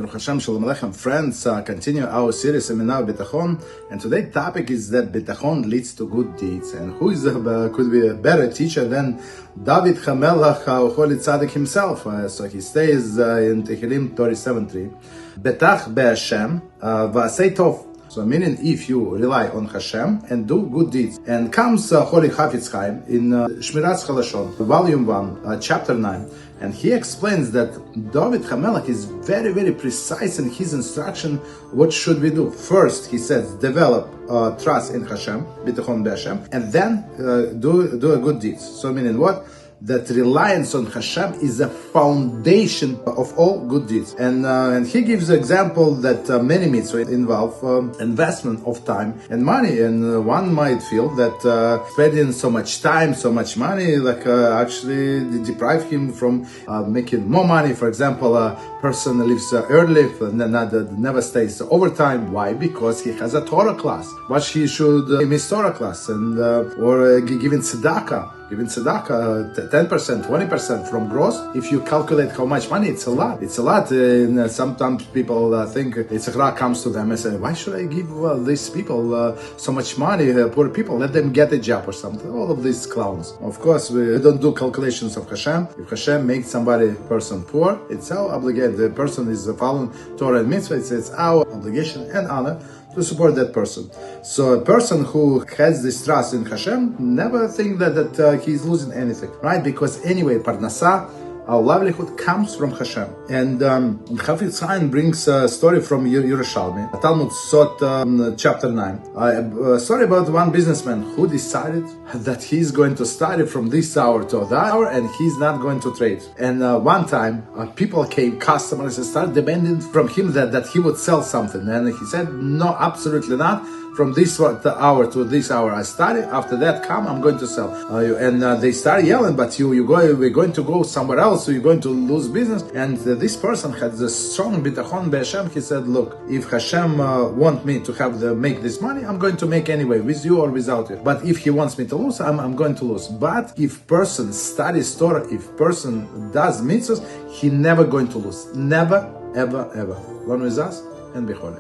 Baruch Hashem, Shalom Aleichem, friends, continue our series Emunah Bitachon, and today's topic is that Bitachon leads to good deeds. And who is could be a better teacher than David HaMelech, Holy Tzaddik himself? So he says in Tehillim 37:3, Betach BeHashem v'asei tov. So meaning if you rely on Hashem and do good deeds. And comes Holy Chafetz Chaim in Shmiras Halashon, volume 1, chapter 9. And he explains that David HaMelech is very, very precise in his instruction. What should we do? First, he says, develop trust in Hashem, Bitachon BeHashem, and then do a good deeds. So meaning what? That reliance on Hashem is a foundation of all good deeds. And he gives an example that many mitzvos involve investment of time and money. And one might feel that spending so much time, so much money, actually deprive him from making more money. For example, a person lives early, never stays overtime. Why? Because he has a Torah class. But he should miss Torah class or giving tzedakah. Giving tzedakah 10%, 20% from gross. If you calculate how much money, it's a lot. It's a lot. And sometimes people think Yitzhak comes to them and say, why should I give these people so much money, poor people? Let them get a job or something. All of these clowns. Of course, we don't do calculations of Hashem. If Hashem makes somebody person poor, it's our obligation. The person is following Torah and mitzvah. It's our obligation and honor to support that person. So a person who has this trust in Hashem never think that he's losing anything, right? Because anyway, parnasa, our livelihood, comes from Hashem. And Chafetz Chaim brings a story from Yerushalmi, Talmud Sot, chapter 9. A story about one businessman who decided that he's going to study from this hour to that hour and he's not going to trade. And one time, people came, customers, and started demanding from him that he would sell something. And he said, no, absolutely not. From this hour to this hour I study. After that, I'm going to sell. And they started yelling, but we're going to go somewhere else. So you're going to lose business. And this person had the strong Bitachon BeHashem. He said, look, if Hashem want me to make this money, I'm going to make anyway, with you or without you. But if he wants me to lose, I'm going to lose. But if person studies Torah, if person does mitzvos, he never going to lose. Never, ever, ever. Learn with us and be holy.